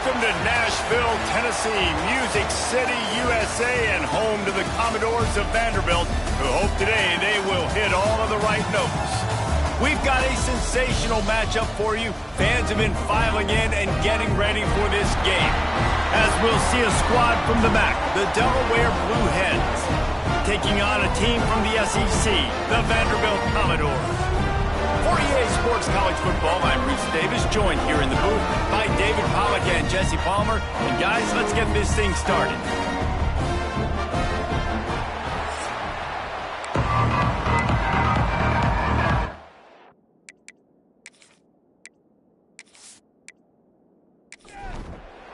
Welcome to Nashville, Tennessee, Music City, USA, and home to the Commodores of Vanderbilt, who hope today they will hit all of the right notes. We've got a sensational matchup for you. Fans have been filing in and getting ready for this game. As we'll see a squad from the back, the Delaware Blue Hens, taking on a team from the SEC, the Vanderbilt Commodores. For EA Sports College Football, I'm Reese Davis, joined here in the booth by David Pollack and Jesse Palmer. And guys, let's get this thing started.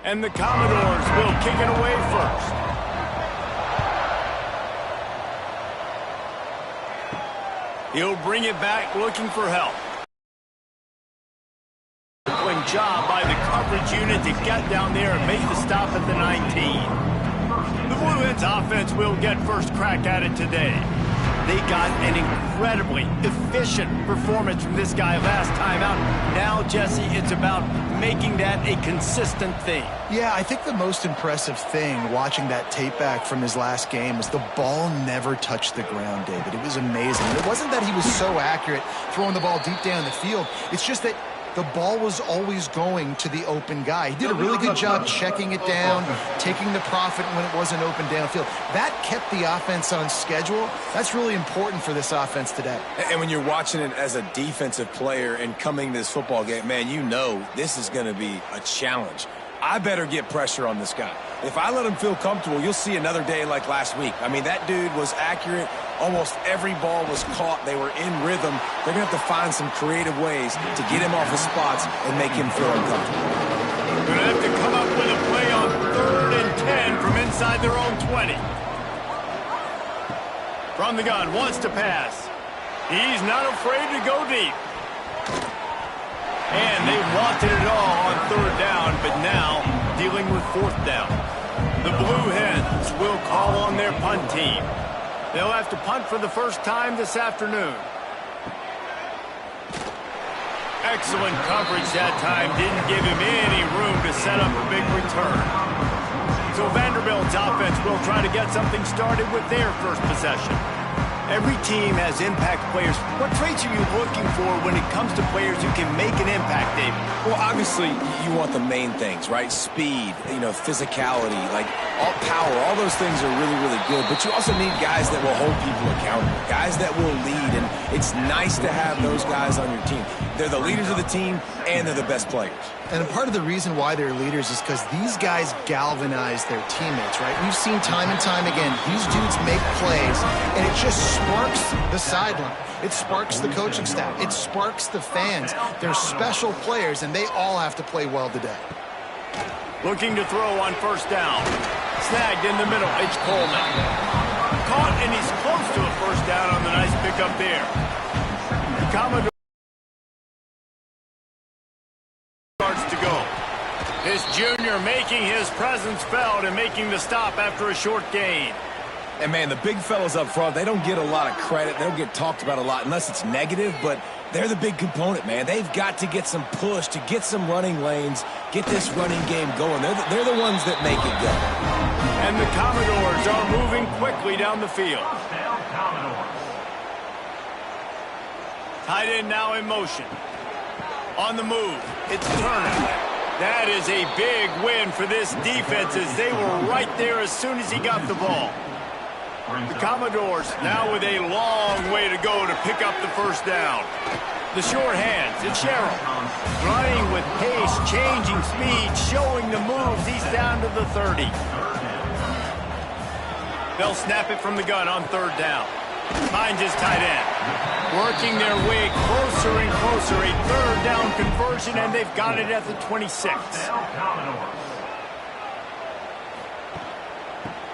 And the Commodores will kick it away first. He'll bring it back looking for help. Good job by the coverage unit to get down there and make the stop at the 19. The Blue Hens offense will get first crack at it today. They got an incredibly efficient performance from this guy last time out. Now, Jesse, it's about making that a consistent thing. Yeah, I think the most impressive thing watching that tape back from his last game is the ball never touched the ground, David. It was amazing. And it wasn't that he was so accurate throwing the ball deep down the field. It's just that the ball was always going to the open guy. He did a really good job checking it down, taking the profit when it wasn't open downfield. That kept the offense on schedule. That's really important for this offense today. And when you're watching it as a defensive player and coming to this football game, man, you know this is going to be a challenge. I better get pressure on this guy. If I let him feel comfortable, you'll see another day like last week. I mean, that dude was accurate. Almost every ball was caught. They were in rhythm. They're going to have to find some creative ways to get him off his spots and make him feel uncomfortable. They're going to have to come up with a play on 3rd and 10 from inside their own 20. From the gun, wants to pass. He's not afraid to go deep. And they wanted it all on 3rd down, but now dealing with 4th down. The Blue Hens will call on their punt team. They'll have to punt for the first time this afternoon. Excellent coverage that time. Didn't give him any room to set up a big return. So Vanderbilt's offense will try to get something started with their first possession. Every team has impact players. What traits are you looking for when it comes to players who can make an impact, David? Well, obviously, you want the main things, right? Speed, physicality, like all power. All those things are really, really good. But you also need guys that will hold people accountable, guys that will lead. And it's nice to have those guys on your team. They're the leaders of the team, and they're the best players. And a part of the reason why they're leaders is because these guys galvanize their teammates, right? We've seen time and time again, these dudes make plays, and it just sparks the sideline. It sparks the coaching staff. It sparks the fans. They're special players, and they all have to play well today. Looking to throw on 1st down. Snagged in the middle. It's Coleman. Caught, and he's close to a 1st down on the nice pickup there. The Commodores to go. This junior making his presence felt and making the stop after a short gain. And, man, the big fellas up front, they don't get a lot of credit. They don't get talked about a lot unless it's negative, but they're the big component, man. They've got to get some push, to get some running lanes, get this running game going. They're the ones that make it go. And the Commodores are moving quickly down the field. Tight end now in motion. On the move, it's Turner. That is a big win for this defense as they were right there as soon as he got the ball. The Commodores now with a long way to go to pick up the 1st down. The short hands, it's Sherrill. Running with pace, changing speed, showing the moves. He's down to the 30. They'll snap it from the gun on 3rd down. Finds his tight end. Working their way closer and closer. A 3rd down conversion, and they've got it at the 26.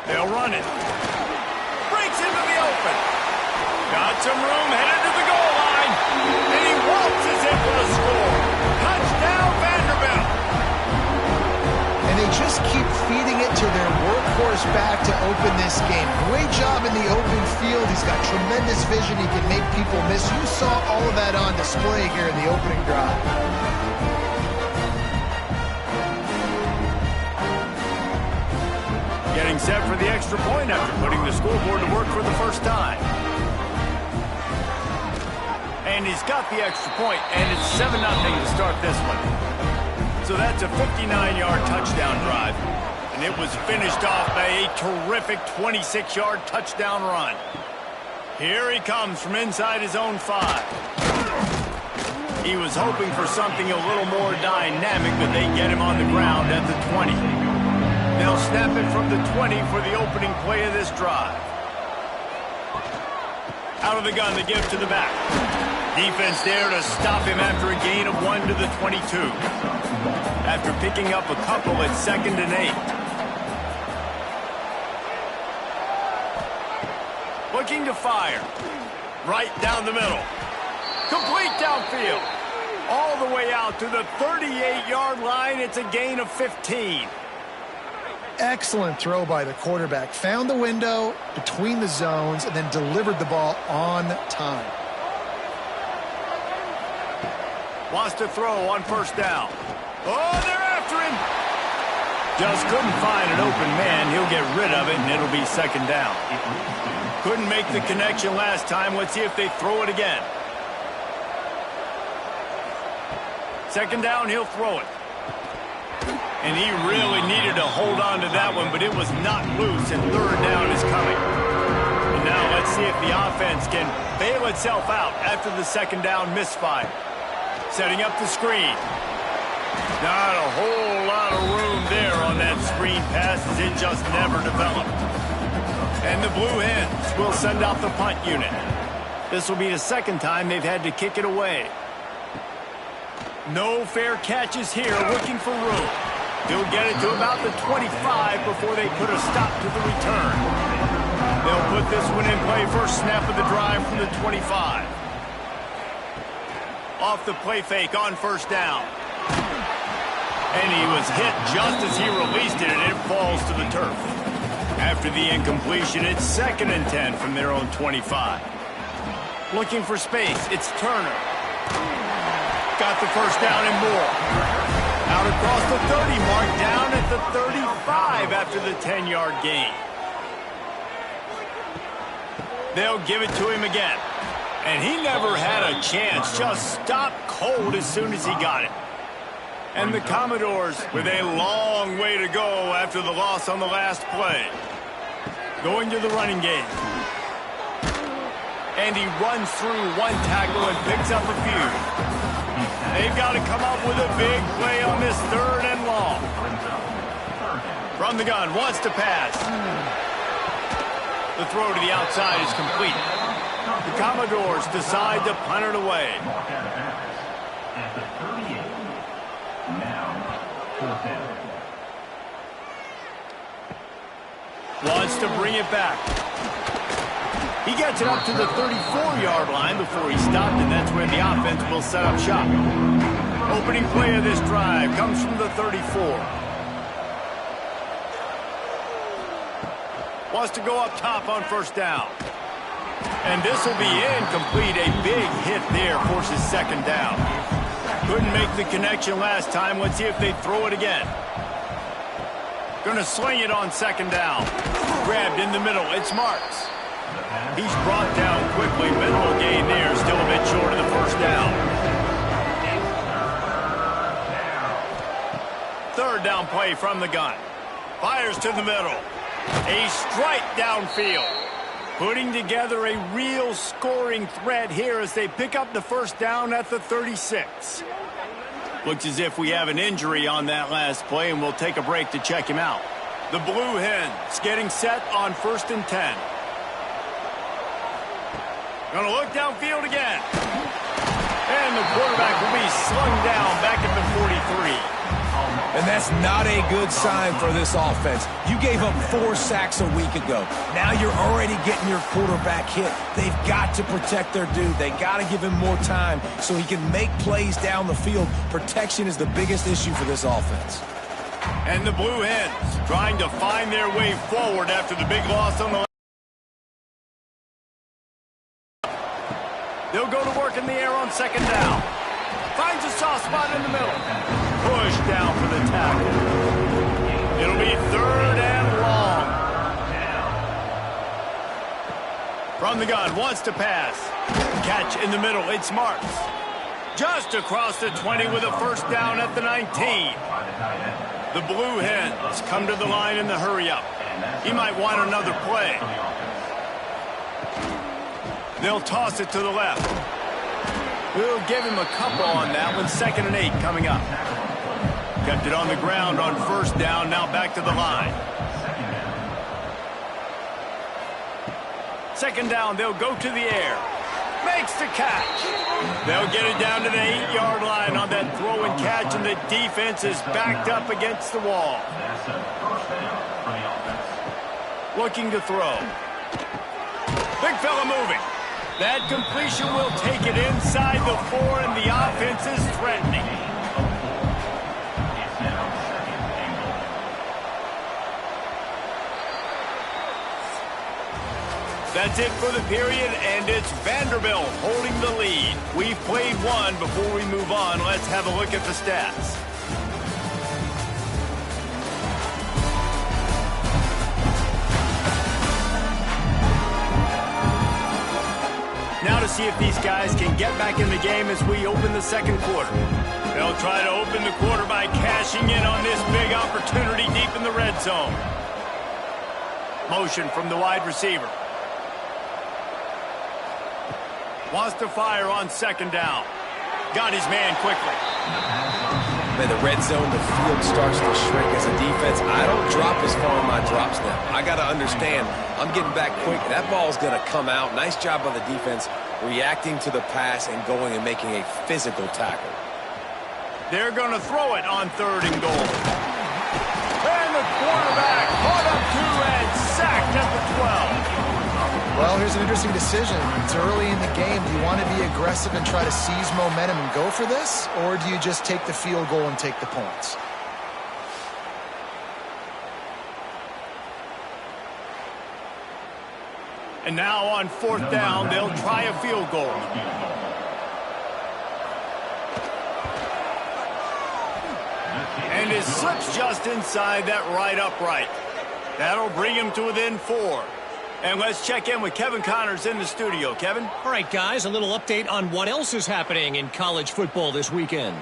They'll run it. Breaks into the open. Got some room, headed to the goal line. And he waltzes it for a score. Touchdown, Vanderbilt. And they just keep feeding it to their workhorse back to open this game. Great job in the open field. He's got tremendous vision. He can make people miss. You saw all of that on display here in the opening drive. Getting set for the extra point after putting the scoreboard to work for the first time. And he's got the extra point, and it's 7-0 to start this one. So that's a 59-yard touchdown drive. And it was finished off by a terrific 26-yard touchdown run. Here he comes from inside his own 5. He was hoping for something a little more dynamic, but they get him on the ground at the 20. They'll snap it from the 20 for the opening play of this drive. Out of the gun, they give to the back. Defense there to stop him after a gain of 1 to the 22. After picking up a couple at 2nd and 8. Looking to fire. Right down the middle. Complete downfield. All the way out to the 38-yard line. It's a gain of 15. Excellent throw by the quarterback. Found the window between the zones and then delivered the ball on time. Wants to throw on first down. Oh, they're after him. Just couldn't find an open man. He'll get rid of it, and it'll be 2nd down. Couldn't make the connection last time. Let's see if they throw it again. 2nd down, he'll throw it. And he really needed to hold on to that one, but it was not loose, and 3rd down is coming. And now let's see if the offense can bail itself out after the 2nd down misfire. Setting up the screen. Not a whole lot of room there on that screen pass, as it just never developed. And the Blue Hens will send out the punt unit. This will be the 2nd time they've had to kick it away. No fair catches here, looking for room. He'll get it to about the 25 before they put a stop to the return. They'll put this one in play first snap of the drive from the 25. Off the play fake on first down. And he was hit just as he released it, and it falls to the turf. After the incompletion, it's 2nd and 10 from their own 25. Looking for space, it's Turner. Got the first down and more. Out across the 30 mark, down at the 35 after the 10-yard gain. They'll give it to him again. And he never had a chance, just stopped cold as soon as he got it. And the Commodores with a long way to go after the loss on the last play. Going to the running game. And he runs through one tackle and picks up a few. They've got to come up with a big play on this 3rd and long. From the gun, wants to pass. The throw to the outside is complete. The Commodores decide to punt it away. Wants to bring it back. He gets it up to the 34-yard line before he stopped, and that's where the offense will set up shop. Opening play of this drive comes from the 34. Wants to go up top on first down. And this will be incomplete. A big hit there forces 2nd down. Couldn't make the connection last time. Let's see if they throw it again. Going to sling it on 2nd down. Grabbed in the middle. It's Marks. He's brought down quickly. Minimal gain there. Still a bit short of the first down. 3rd down play from the gun. Fires to the middle. A strike downfield. Putting together a real scoring threat here as they pick up the first down at the 36. Looks as if we have an injury on that last play, and we'll take a break to check him out. The Blue Hens getting set on 1st and 10. Going to look downfield again. And the quarterback will be slung down back at the 43. And that's not a good sign for this offense. You gave up 4 sacks a week ago. Now you're already getting your quarterback hit. They've got to protect their dude. They got to give him more time so he can make plays down the field. Protection is the biggest issue for this offense. And the Blue Hens trying to find their way forward after the big loss on the... They'll go to work in the air on 2nd down. Finds a soft spot in the middle. Push down for the tackle. It'll be 3rd and long From the gun, wants to pass. Catch in the middle, it's Marks. Just across the 20 with a first down at the 19. The Blue Hens come to the line in the hurry-up. He might want another play. They'll toss it to the left. We'll give him a couple on that one. 2nd and 8 coming up. Kept it on the ground on first down. Now back to the line. 2nd down, they'll go to the air. Makes the catch. They'll get it down to the 8-yard line on that throw and catch, and the defense is backed up against the wall. Looking to throw. Big fella moving. That completion will take it inside the 4, and the offense is threatening. That's it for the period, and it's Vanderbilt holding the lead. We've played one. Before we move on, let's have a look at the stats. Now to see if these guys can get back in the game as we open the second quarter. They'll try to open the quarter by cashing in on this big opportunity deep in the red zone. Motion from the wide receiver. Wants to fire on 2nd down. Got his man quickly. Man, the red zone, the field starts to shrink as a defense. I don't drop as far in my drop step. I got to understand, I'm getting back quick. That ball's going to come out. Nice job by the defense reacting to the pass and going and making a physical tackle. They're going to throw it on 3rd and goal. And the quarterback caught up to and sacked at the 12. Well, here's an interesting decision. It's early in the game. Do you want to be aggressive and try to seize momentum and go for this? Or do you just take the field goal and take the points? And now on 4th down, they'll try a field goal. And it slips just inside that right upright. That'll bring him to within 4. And let's check in with Kevin Connors in the studio. Kevin? All right, guys, a little update on what else is happening in college football this weekend.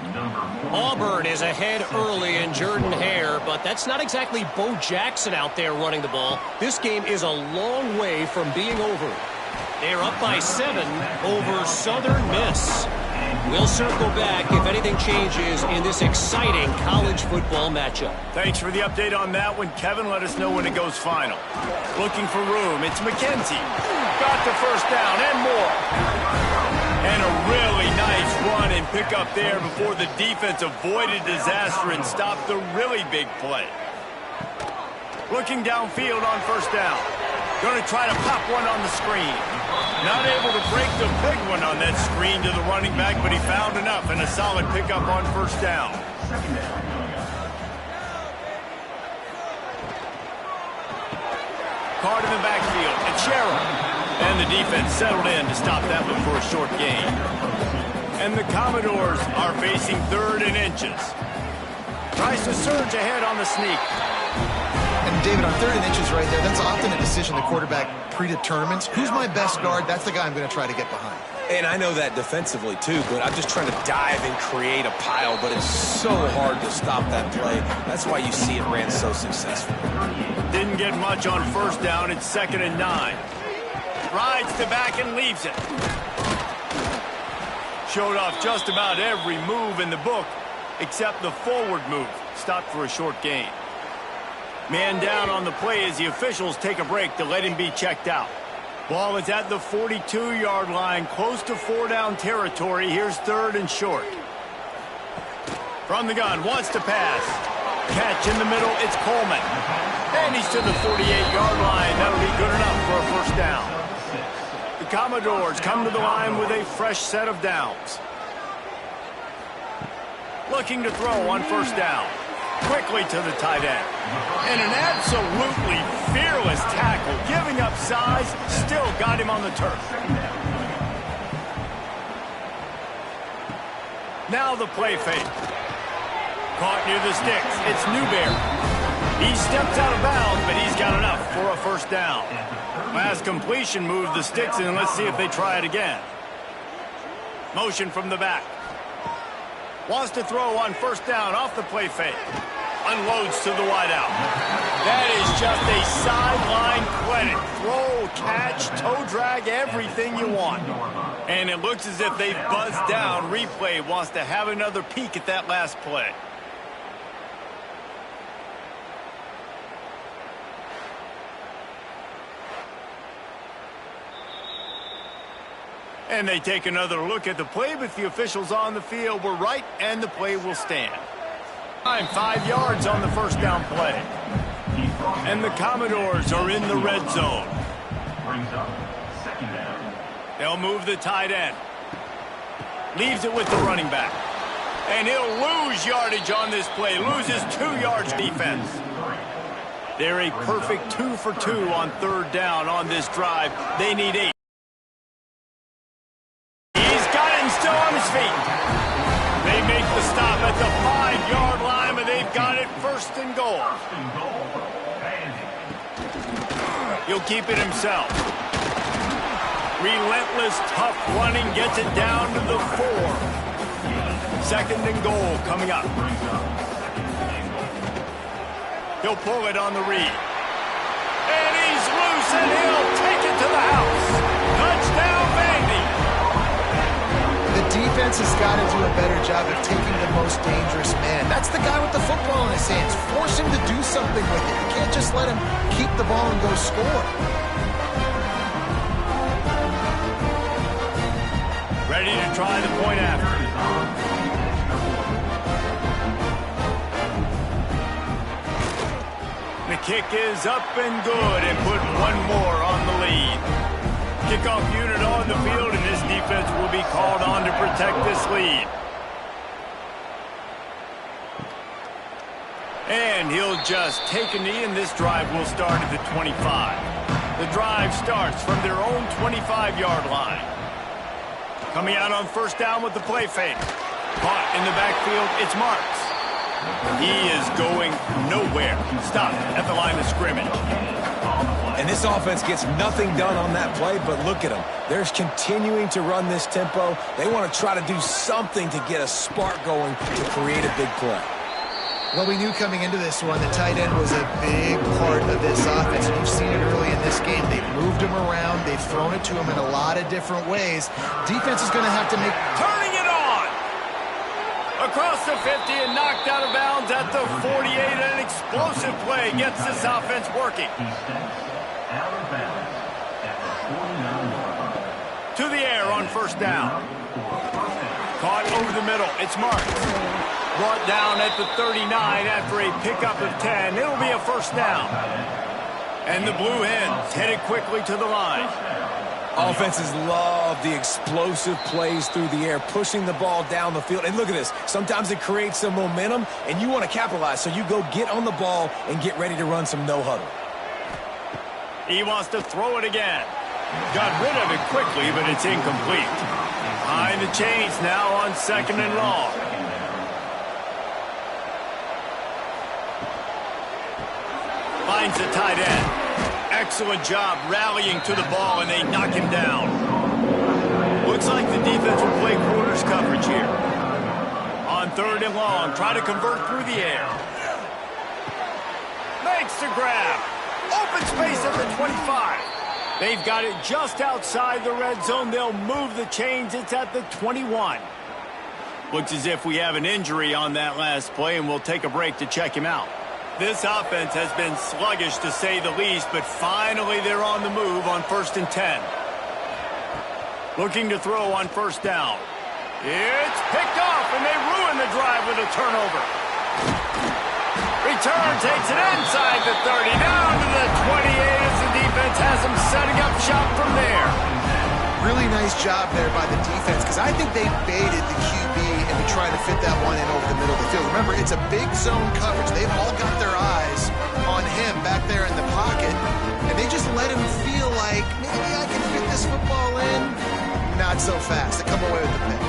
Auburn is ahead early in Jordan Hare, but that's not exactly Bo Jackson out there running the ball. This game is a long way from being over. They're up by 7 over Southern Miss. We'll circle back if anything changes in this exciting college football matchup. Thanks for the update on that one, Kevin. Let us know when it goes final. Looking for room. It's McKenzie. Got the first down and more. And a really nice run and pick up there before the defense avoided disaster and stopped the really big play. Looking downfield on first down. Going to try to pop one on the screen. Not able to break the big one on that screen to the running back, but he found enough and a solid pickup on first down. Card in the backfield. It's Sherrill. And the defense settled in to stop that one for a short gain. And the Commodores are facing 3rd and inches. Tries to surge ahead on the sneak. And David, on 3rd and inches right there, that's often a decision the quarterback predetermines. Who's my best guard? That's the guy I'm going to try to get behind. And I know that defensively, too, but I'm just trying to dive and create a pile, but it's so hard to stop that play. That's why you see it ran so successful. Didn't get much on first down. It's 2nd and 9. Rides the back and leaves it. Showed off just about every move in the book except the forward move. Stopped for a short gain. Man down on the play as the officials take a break to let him be checked out. Ball is at the 42-yard line, close to 4-down territory. Here's 3rd and short. From the gun, wants to pass. Catch in the middle, it's Coleman. And he's to the 48-yard line. That'll be good enough for a first down. The Commodores come to the line with a fresh set of downs. Looking to throw on first down. Quickly to the tight end. And an absolutely fearless tackle. Giving up size, still got him on the turf. Now the play fake. Caught near the sticks. It's Newberry. He steps out of bounds, but he's got enough for for a first down. Last completion moved the sticks in. Let's see if they try it again. Motion from the back. Wants to throw on first down off the play fake. Unloads to the wideout. That is just a sideline credit. Throw, catch, toe drag, everything you want. And it looks as if they've buzzed down. Replay wants to have another peek at that last play. And they take another look at the play, but the officials on the field were right, and the play will stand. 5 yards on the first down play. And the Commodores are in the red zone. They'll move the tight end. Leaves it with the running back. And he'll lose yardage on this play. Loses 2 yards defense. They're a perfect 2 for 2 on third down on this drive. They need 8. He's got him still on his feet. They make the stop at the 5-yard line, but they've got it first and goal. He'll keep it himself. Relentless, tough running gets it down to the 4. Second and goal coming up. He'll pull it on the read. And he's loose, and he'll take it to the house. Touchdown, Vandy. The defense has got to do a better job of taking the most dangerous man. That's the guy with the football in his hands. Force him to do something with it. You can't just let him keep the ball and go score. Ready to try the point after. The kick is up and good, and put one more on the lead. Kickoff unit on the field, and this defense will be called on to protect this lead. And he'll just take a knee, and this drive will start at the 25. The drive starts from their own 25-yard line. Coming out on first down with the play fake. Caught in the backfield, it's Marks. He is going nowhere. Stopped at the line of scrimmage. And this offense gets nothing done on that play, but look at them. They're continuing to run this tempo. They want to try to do something to get a spark going to create a big play. Well, we knew coming into this one, the tight end was a big part of this offense. And you've seen it early in this game. They've moved him around. They've thrown it to him in a lot of different ways. Defense is going to have to make... Turning it on! Across the 50 and knocked out of bounds at the 48. An explosive play gets this offense working. To the air on first down. Caught over the middle. It's Marks. Brought down at the 39 after a pickup of 10. It'll be a first down. And the Blue Hens headed quickly to the line. Offenses love the explosive plays through the air, pushing the ball down the field. And look at this. Sometimes it creates some momentum, and you want to capitalize. So you go get on the ball and get ready to run some no-huddle. He wants to throw it again. Got rid of it quickly, but it's incomplete. Behind the chains now on second and long. Finds the tight end. Excellent job rallying to the ball, and they knock him down. Looks like the defense will play quarters coverage here. On third and long, try to convert through the air. Makes the grab. Open space at the 25. They've got it just outside the red zone. They'll move the chains. It's at the 21. Looks as if we have an injury on that last play, and we'll take a break to check him out. This offense has been sluggish, to say the least, but finally they're on the move on first and 10. Looking to throw on first down. It's picked off, and they ruin the drive with a turnover. Return takes it inside the 30, down to the 28 as the defense has them setting up shop from there. Really nice job there by the defense, because I think they baited the QB into trying to fit that one in over the middle of the field. Remember, it's a big zone coverage. They've all got their eyes on him back there in the pocket, and they just let him feel like, maybe I can fit this football in. Not so fast. They come away with the pick.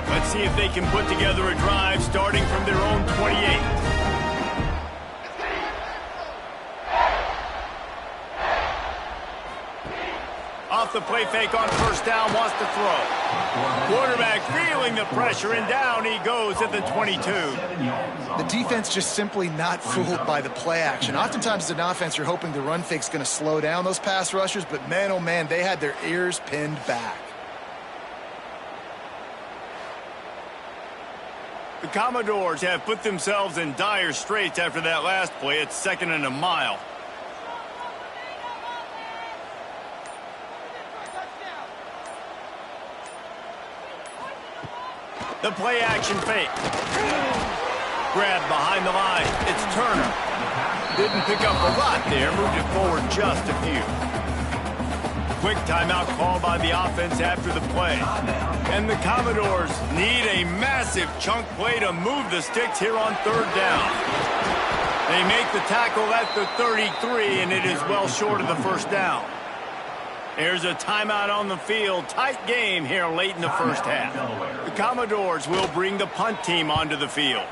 Let's see if they can put together a drive starting from their own 28. off the play fake on first down, wants to throw. Quarterback feeling the pressure, and down he goes at the 22. The defense just simply not fooled by the play action. Oftentimes as an offense, you're hoping the run fake's going to slow down those pass rushers, but man, oh man, they had their ears pinned back. The Commodores have put themselves in dire straits after that last play. It's 2nd and a mile. The play action fake. Grab behind the line. It's Turner. Didn't pick up a lot there. Moved it forward just a few. Quick timeout called by the offense after the play. And the Commodores need a massive chunk play to move the sticks here on 3rd down. They make the tackle at the 33, and it is well short of the first down. There's a timeout on the field. Tight game here late in the first half. The Commodores will bring the punt team onto the field.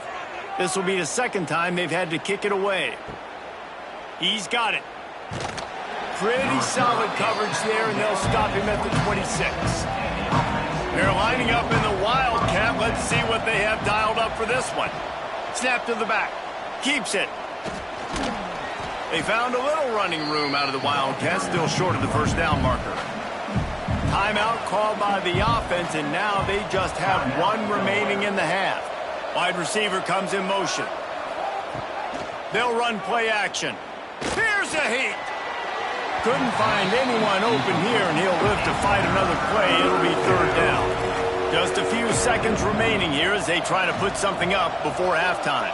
This will be the 2nd time they've had to kick it away. He's got it. Pretty solid coverage there, and they'll stop him at the 26. They're lining up in the Wildcat. Let's see what they have dialed up for this one. Snap to the back. Keeps it. They found a little running room out of the Wildcats, still short of the first down marker. Timeout called by the offense, and now they just have one remaining in the half. Wide receiver comes in motion. They'll run play action. Here's a heat. Couldn't find anyone open here, and he'll live to fight another play. It'll be 3rd down. Just a few seconds remaining here as they try to put something up before halftime.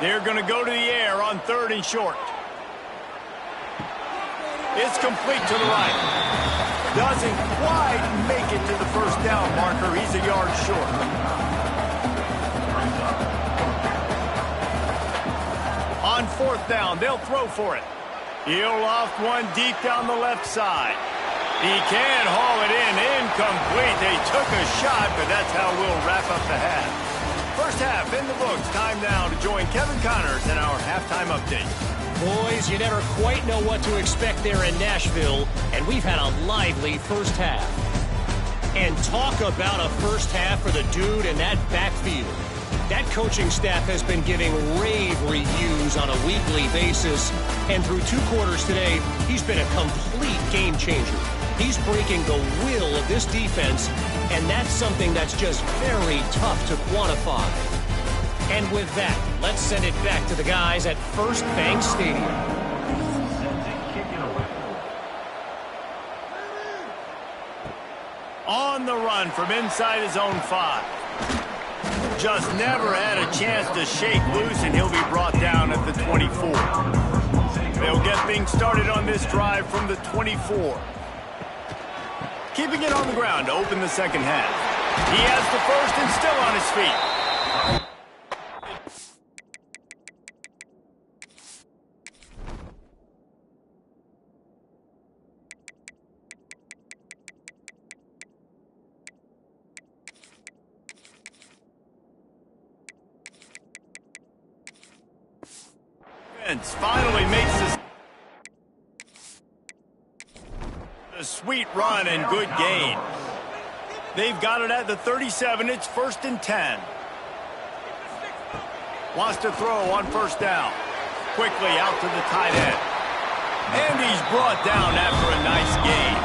They're going to go to the air on 3rd and short. It's complete to the right. Doesn't quite make it to the first down marker. He's a yard short. On 4th down, they'll throw for it. He'll loft one deep down the left side. He can haul it in. Incomplete. They took a shot, but that's how we'll wrap up the half. First half in the books. Time now to join Kevin Connors in our halftime update. Boys, you never quite know what to expect there in Nashville, and we've had a lively first half. And talk about a first half for the dude in that backfield. That coaching staff has been giving rave reviews on a weekly basis, and through 2 quarters today, he's been a complete game changer. He's breaking the will of this defense, and that's something that's just very tough to quantify. And with that, let's send it back to the guys at First Bank Stadium. On the run from inside his own 5. Just never had a chance to shake loose, and he'll be brought down at the 24. They'll get things started on this drive from the 24. Keeping it on the ground to open the second half. He has the first and still on his feet. Finally makes this a sweet run and good gain. They've got it at the 37. It's 1st and 10. Wants to throw on first down. Quickly out to the tight end. And he's brought down after a nice gain.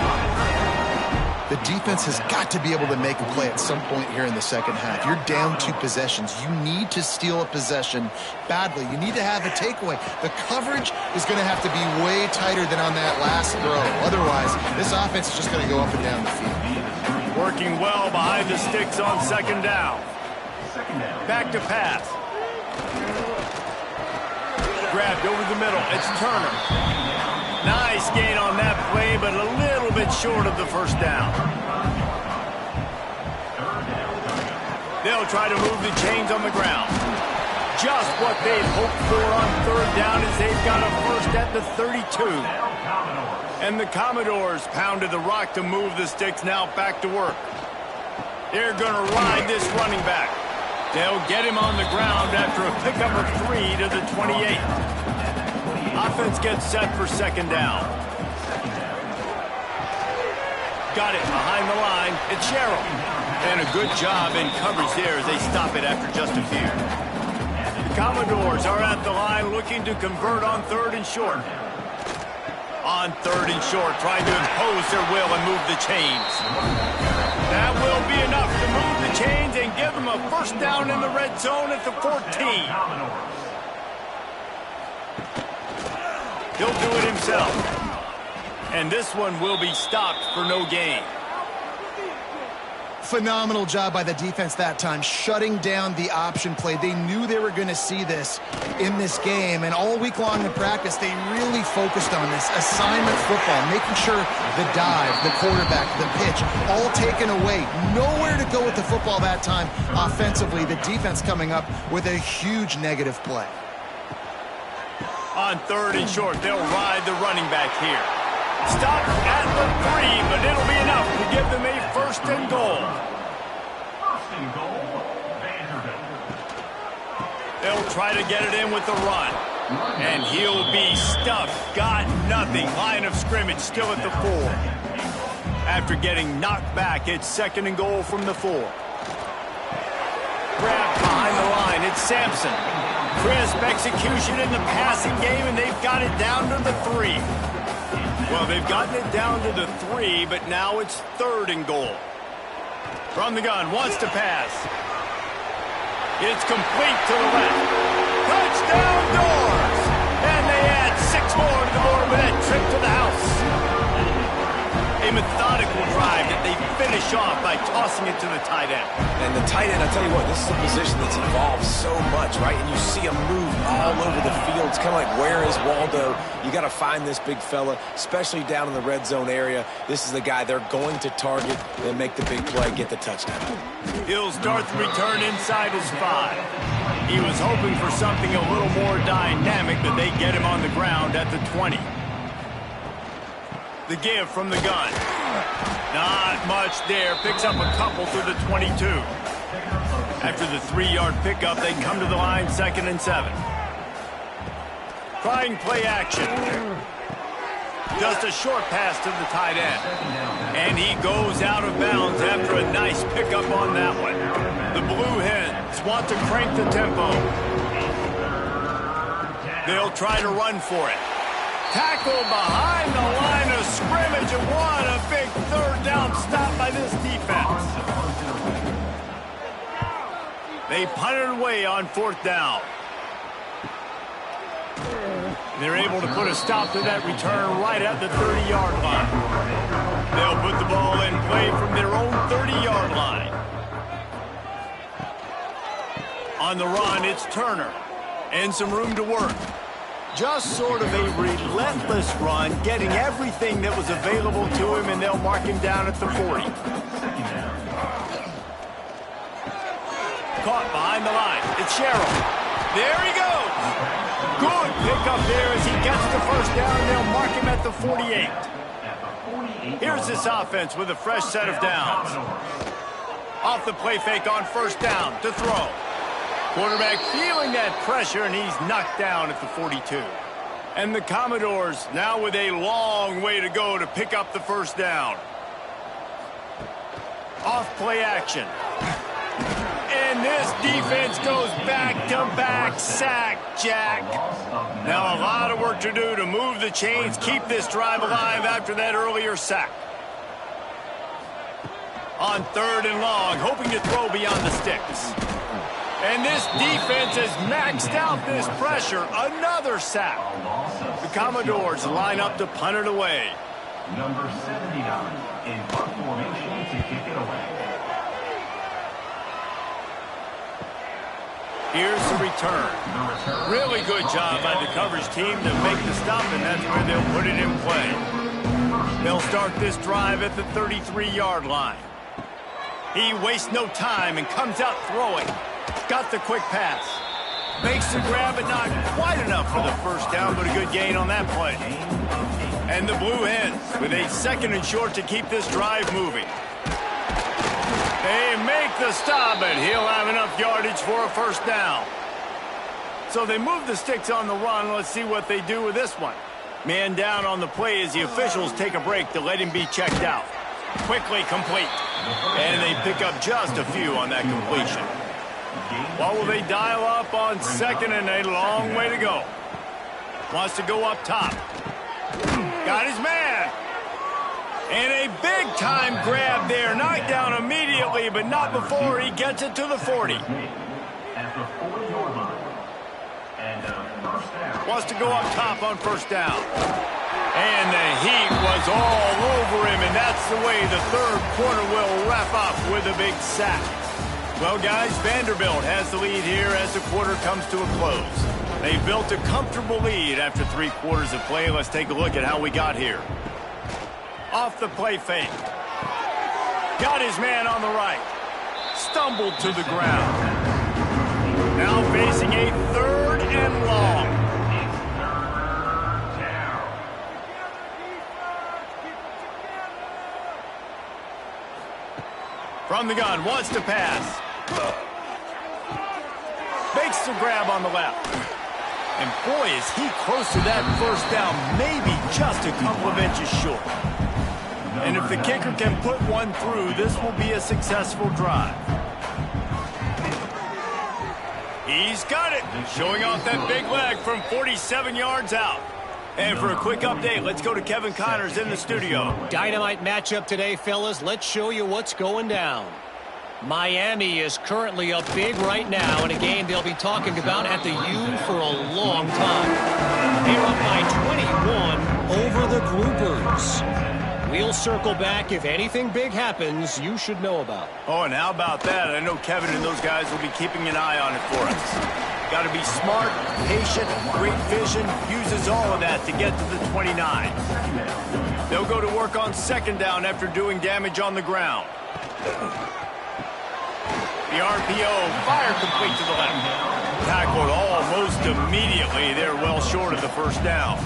The defense has got to be able to make a play at some point here in the second half. You're down 2 possessions. You need to steal a possession badly. You need to have a takeaway. The coverage is going to have to be way tighter than on that last throw. Otherwise, this offense is just going to go up and down the field. Working well behind the sticks on 2nd down. Back to pass. Grabbed over the middle. It's Turner. Nice gain on that play, but a little bit short of the first down. They'll try to move the chains on the ground. Just what they'd hoped for on 3rd down as they've got a first at the 32. And the Commodores pounded the rock to move the sticks. Now back to work. They're going to ride this running back. They'll get him on the ground after a pickup of 3 to the 28. Offense gets set for second down. Got it behind the line. It's Sherrill. And a good job in coverage there as they stop it after just a few. The Commodores are at the line looking to convert on 3rd and short. On 3rd and short, trying to impose their will and move the chains. That will be enough to move the chains and give them a first down in the red zone at the 14. He'll do it himself. And this one will be stopped for no gain. Phenomenal job by the defense that time, shutting down the option play. They knew they were going to see this in this game, and all week long in practice, they really focused on this assignment football, making sure the dive, the quarterback, the pitch, all taken away. Nowhere to go with the football that time offensively. The defense coming up with a huge negative play. On 3rd and short, they'll ride the running back here. Stop at the 3, but it'll be enough to give them a 1st and goal. First and goal, Vanderbilt. They'll try to get it in with the run. And he'll be stuffed. Got nothing. Line of scrimmage still at the 4. After getting knocked back, it's 2nd and goal from the 4. Grabbed behind the line. It's Sampson. Crisp execution in the passing game, and they've got it down to the 3. Well, they've gotten it down to the 3, but now it's 3rd and goal. From the gun, wants to pass. It's complete to the left. Touchdown Doors! And they add 6 more to the board with that trip to the house. A methodical drive that they finish off by tossing it to the tight end. And the tight end, I'll tell you what, this is a position that's evolved so much, right? And you see him move all over the field. It's kind of like, where is Waldo? You got to find this big fella, especially down in the red zone area. This is the guy they're going to target and make the big play, get the touchdown. He'll start the return inside his 5. He was hoping for something a little more dynamic, but they get him on the ground at the 20. The give from the gun. Not much there. Picks up a couple to the 22. After the 3-yard pickup, they come to the line 2nd and 7. Trying play action. Just a short pass to the tight end. And he goes out of bounds after a nice pickup on that one. The Blue Hens want to crank the tempo. They'll try to run for it. Tackle behind the line of scrimmage, and what a big 3rd down stop by this defense. They punt it away on 4th down. They're able to put a stop to that return right at the 30-yard line. They'll put the ball in play from their own 30-yard line. On the run, it's Turner. And some room to work. Just sort of a relentless run, getting everything that was available to him, and they'll mark him down at the 40. Caught behind the line. It's Sherrill. There he goes. Good pickup there as he gets the first down, and they'll mark him at the 48. Here's this offense with a fresh set of downs. Off the play fake on 1st down to throw. Quarterback feeling that pressure, and he's knocked down at the 42. And the Commodores now with a long way to go to pick up the 1st down. Off play action. And this defense goes back-to-back sack, Jack. Now a lot of work to do to move the chains, keep this drive alive after that earlier sack. On 3rd and long, hoping to throw beyond the sticks. And this defense has maxed out this pressure. Another sack. The Commodores line up to punt it away. Number 79 in punt formation to kick it away. Here's the return. Really good job by the coverage team to make the stop, and that's where they'll put it in play. They'll start this drive at the 33-yard line. He wastes no time and comes out throwing. Got the quick pass. Makes the grab, but not quite enough for the 1st down, but a good gain on that play. And the Blue Hens with a 2nd and short to keep this drive moving. They make the stop, but he'll have enough yardage for a 1st down. So they move the sticks on the run. Let's see what they do with this one. Man down on the play as the officials take a break to let him be checked out. Quickly complete. And they pick up just a few on that completion. What will they dial up on second, and a long way to go? Wants to go up top. Got his man. And a big-time grab there. Knocked down immediately, but not before he gets it to the 40. Wants to go up top on first down. And the heat was all over him, and that's the way the third quarter will wrap up with a big sack. Well, guys, Vanderbilt has the lead here as the quarter comes to a close. They built a comfortable lead after 3 quarters of play. Let's take a look at how we got here. Off the play fake. Got his man on the right. Stumbled to the ground. Now facing a 3rd and long. From the gun, wants to pass. Makes the grab on the left. And boy, is he close to that first down, maybe just a couple of inches short. And if the kicker can put one through, this will be a successful drive. He's got it, showing off that big leg from 47 yards out. And for a quick update, let's go to Kevin Connors in the studio. Dynamite matchup today, fellas. Let's show you what's going down. Miami is currently up big right now in a game they'll be talking about at the U for a long time. They're up by 21 over the Groupers. We'll circle back. If anything big happens, you should know about. Oh, and how about that? I know Kevin and those guys will be keeping an eye on it for us. Got to be smart, patient, great vision, uses all of that to get to the 29. They'll go to work on second down after doing damage on the ground. The RPO, fire complete to the left. Tackled almost immediately. They're well short of the first down.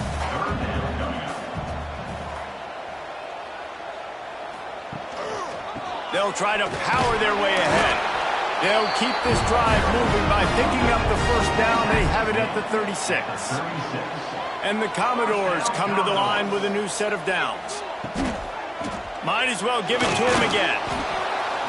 They'll try to power their way ahead. They'll keep this drive moving by picking up the first down. They have it at the 36. And the Commodores come to the line with a new set of downs. Might as well give it to him again.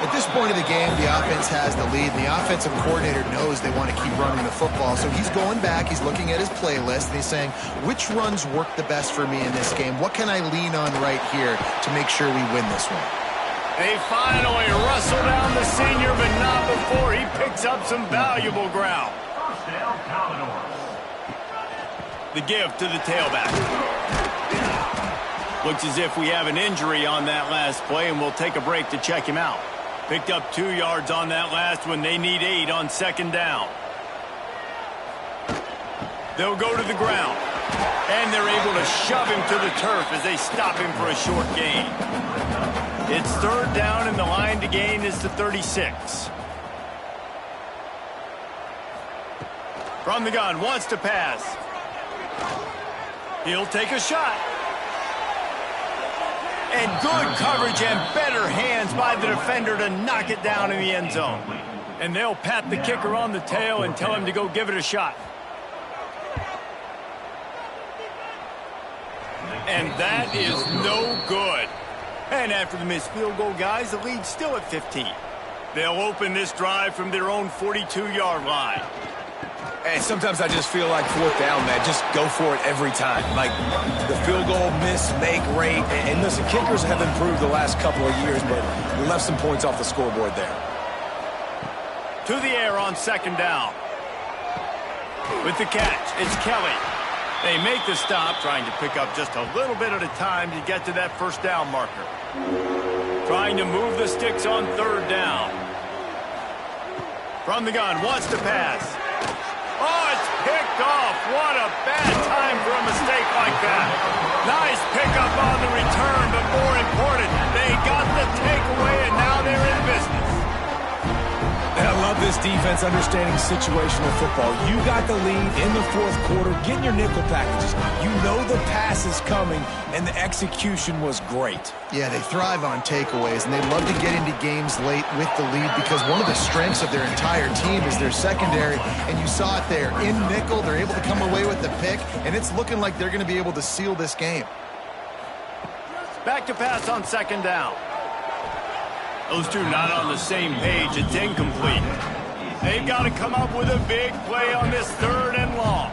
At this point of the game, the offense has the lead, and the offensive coordinator knows they want to keep running the football. So he's going back, he's looking at his playlist, and he's saying, which runs work the best for me in this game? What can I lean on right here to make sure we win this one? They finally wrestle down the senior, but not before he picks up some valuable ground. First down, Commodores. The give to the tailback. Looks as if we have an injury on that last play, and we'll take a break to check him out. Picked up 2 yards on that last one. They need 8 on second down. They'll go to the ground. And they're able to shove him to the turf as they stop him for a short gain. It's third down, and the line to gain is the 36. From the gun, wants to pass. He'll take a shot. And good coverage and better hands by the defender to knock it down in the end zone. And they'll pat the kicker on the tail and tell him to go give it a shot. And that is no good. And after the missed field goal, guys, the lead's still at 15. They'll open this drive from their own 42-yard line. And sometimes I just feel like fourth down, man. Just go for it every time. Like the field goal, miss, make, rate. And listen, kickers have improved the last couple of years, but we left some points off the scoreboard there. To the air on second down. With the catch, it's Kelly. They make the stop, trying to pick up just a little bit at a time to get to that first down marker. Trying to move the sticks on third down. From the gun, wants to pass. Oh, it's picked off. What a bad time for a mistake like that. Nice pickup on the return, but more important, they got the takeaway, and now they're in business. And I love this defense understanding situational football. You got the lead in the fourth quarter, getting your nickel packages. You know the pass is coming, and the execution was great. Yeah, they thrive on takeaways, and they love to get into games late with the lead because one of the strengths of their entire team is their secondary, and you saw it there. In nickel, they're able to come away with the pick, and it's looking like they're going to be able to seal this game. Back to pass on second down. Those two not on the same page. It's incomplete. They've got to come up with a big play on this third and long.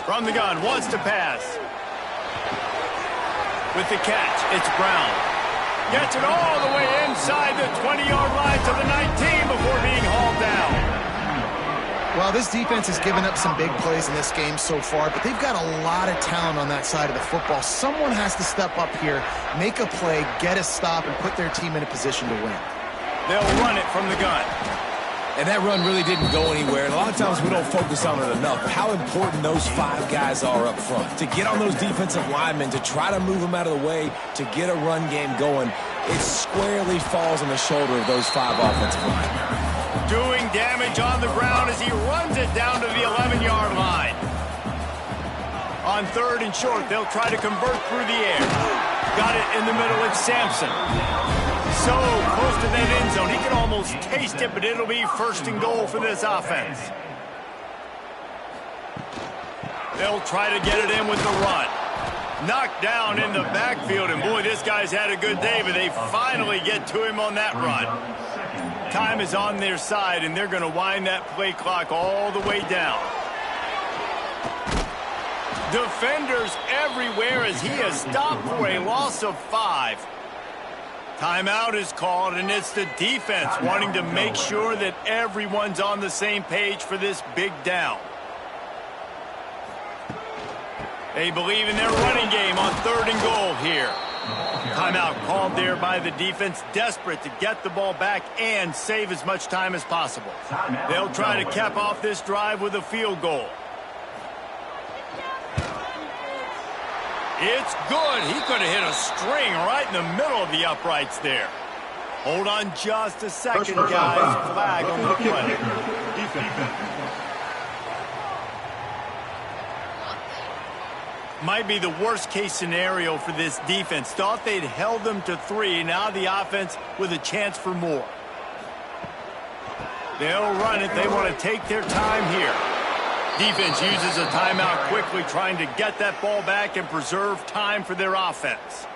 From the gun, wants to pass. With the catch, it's Brown. Gets it all the way inside the 20-yard line to the 19 before being hauled down. Well, this defense has given up some big plays in this game so far, but they've got a lot of talent on that side of the football. Someone has to step up here, make a play, get a stop, and put their team in a position to win. They'll run it from the gun. And that run really didn't go anywhere. And a lot of times we don't focus on it enough. But how important those five guys are up front. To get on those defensive linemen, to try to move them out of the way, to get a run game going, it squarely falls on the shoulder of those five offensive linemen. Doing damage on the ground as he runs it down to the 11-yard line. On third and short, they'll try to convert through the air. Got it in the middle, it's Sampson. So close to that end zone, he can almost taste it, but it'll be first and goal for this offense. They'll try to get it in with the run. Knocked down in the backfield, and boy, this guy's had a good day, but they finally get to him on that run. Time is on their side, and they're going to wind that play clock all the way down. Defenders everywhere as he has stopped for a loss of 5. Timeout is called, and it's the defense wanting to make sure that everyone's on the same page for this big down. They believe in their running game on third and goal here. Timeout called there by the defense, desperate to get the ball back and save as much time as possible. They'll try to cap off this drive with a field goal. It's good. He could have hit a string right in the middle of the uprights there. Hold on just a second, guys. Flag on the play. Might be the worst case scenario for this defense. Thought they'd held them to 3. Now the offense with a chance for more. They'll run it. They want to take their time here. Defense uses a timeout quickly, trying to get that ball back and preserve time for their offense.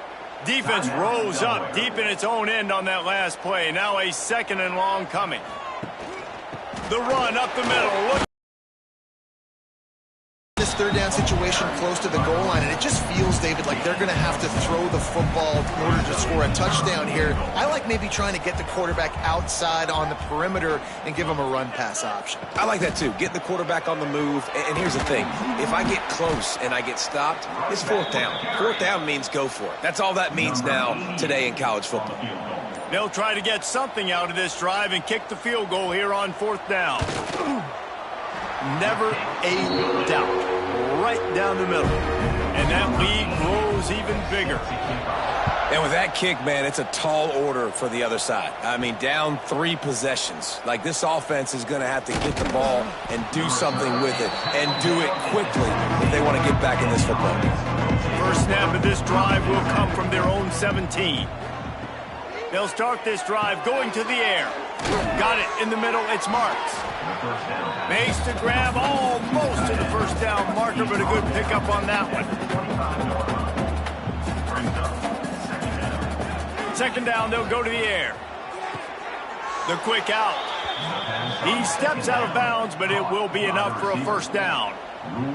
Defense rose up deep in its own end on that last play. Now a second and long coming. The run up the middle. Look. This third down situation close to the goal line, and it just feels, David, like they're going to have to throw the football in order to score a touchdown here. I like maybe trying to get the quarterback outside on the perimeter and give him a run-pass option. I like that too. Get the quarterback on the move. And here's the thing. If I get close and I get stopped, it's fourth down. Fourth down means go for it. That's all that means now today in college football. They'll try to get something out of this drive and kick the field goal here on fourth down. Never a doubt. Right down the middle. And that lead grows even bigger. And with that kick, man, it's a tall order for the other side. I mean, down 3 possessions. Like, this offense is going to have to get the ball and do something with it, and do it quickly if they want to get back in this football game. First snap of this drive will come from their own 17. They'll start this drive going to the air. Got it in the middle. It's Marks. Makes the grab almost to the first down marker, but a good pickup on that one. Second down, they'll go to the air. The quick out. He steps out of bounds, but it will be enough for a first down.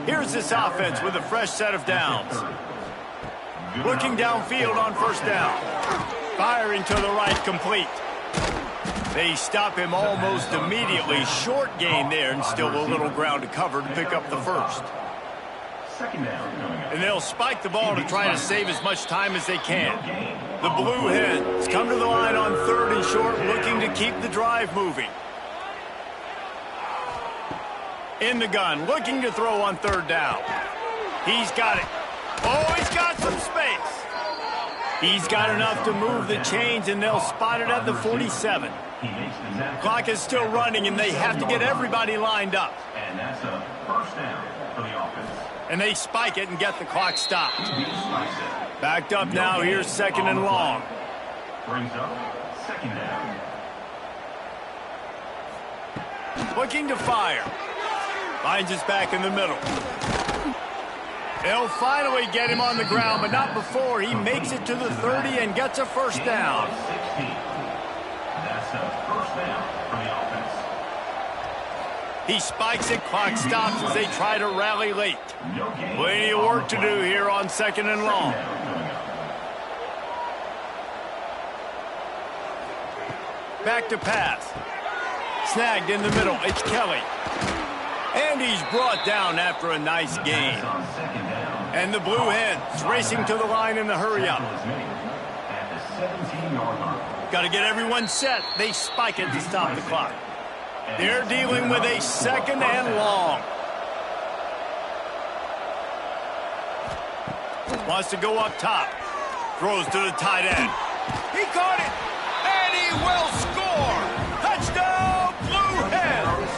Here's this offense with a fresh set of downs. Looking downfield on first down. Firing to the right, complete. They stop him almost immediately. Short gain there, and still a little ground to cover to pick up the first. And they'll spike the ball to try to save as much time as they can. The Blue Hens come to the line on third and short, looking to keep the drive moving. In the gun, looking to throw on third down. He's got it. Oh, he's got some space. He's got enough to move the chains, and they'll spot it at the 47. Clock is still running, and they have to get everybody lined up. And that's a first down for the offense. And they spike it and get the clock stopped. Backed up now, here's second and long. Brings up second down. Looking to fire. Finds us back in the middle. They'll finally get him on the ground, but not before he makes it to the 30 and gets a first down. 16. That's a first down for the offense. He spikes it, clock stops as they try to rally late. Plenty of work to do here on second and long. Back to pass. Snagged in the middle. It's Kelly. And he's brought down after a nice gain. And the Blue Hens racing to the line in the hurry-up. Got to get everyone set. They spike it to stop the clock. They're dealing with a second and long. Wants to go up top. Throws to the tight end. He caught it. And he will score. Touchdown, Blue Hens.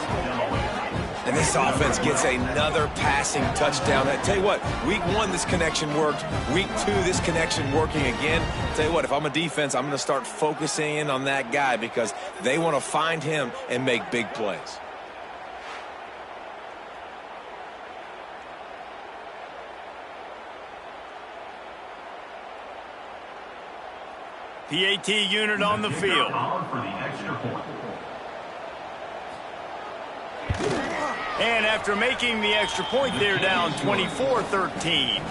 And this offense gets another passing touchdown. I tell you what, week 1, this connection worked. Week 2, this connection working again. I tell you what, if I'm a defense, I'm going to start focusing in on that guy because they want to find him and make big plays. PAT unit on the field. For the extra point. And after making the extra point, they're down 24-13.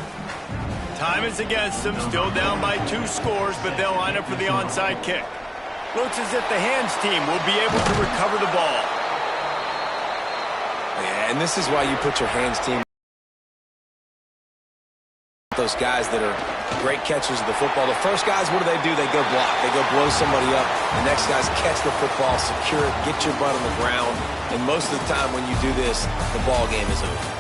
Time is against them, still down by 2 scores, but they'll line up for the onside kick. Looks as if the hands team will be able to recover the ball. Yeah, and this is why you put your hands team. Those guys that are great catchers of the football. The first guys, what do? They go block. They go blow somebody up. The next guys catch the football, secure it, get your butt on the ground. And most of the time when you do this, the ball game is over.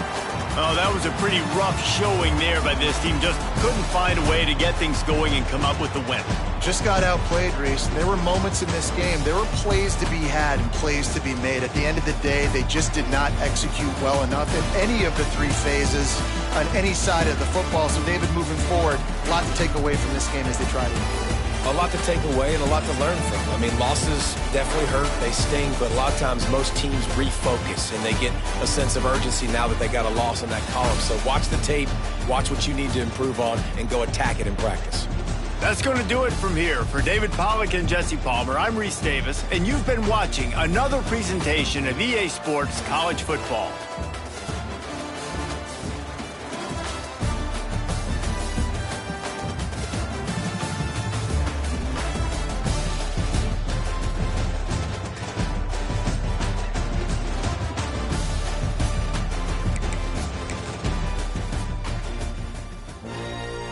Oh, that was a pretty rough showing there by this team. Just couldn't find a way to get things going and come up with the win. Just got outplayed, Reese. There were moments in this game. There were plays to be had and plays to be made. At the end of the day, they just did not execute well enough in any of the 3 phases on any side of the football. So, David, moving forward, a lot to take away from this game as they try to improve. A lot to take away and a lot to learn from. I mean, losses definitely hurt. They sting, but a lot of times most teams refocus and they get a sense of urgency now that they got a loss in that column. So watch the tape, watch what you need to improve on, and go attack it in practice. That's going to do it from here. For David Pollack and Jesse Palmer, I'm Reese Davis, and you've been watching another presentation of EA Sports College Football.